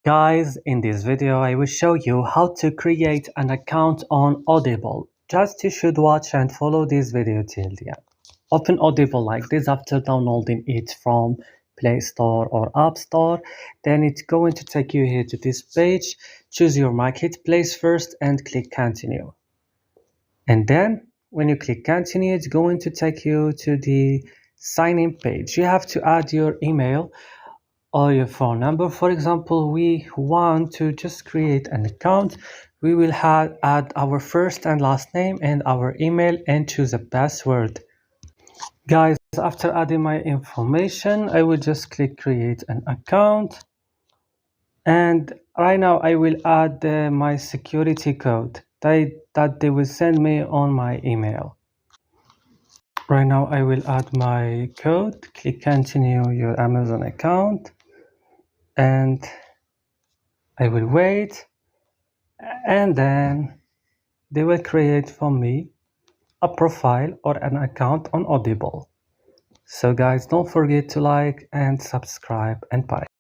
Guys, in this video I will show you how to create an account on Audible. Just you should watch and follow this video till the end. Open Audible like this after downloading it from Play Store or App Store. Then it's going to take you here to this page. Choose your marketplace first and click continue. And then when you click continue, it's going to take you to the sign in page. You have to add your email or your phone number. For example, we want to just create an account. We will add our first and last name and our email and choose a password. Guys, after adding my information, I will just click create an account. And right now I will add my security code that they will send me on my email. Right now I will add my code. Click continue your Amazon account. And I will wait, and then they will create for me a profile or an account on Audible. So guys, don't forget to like and subscribe, and bye.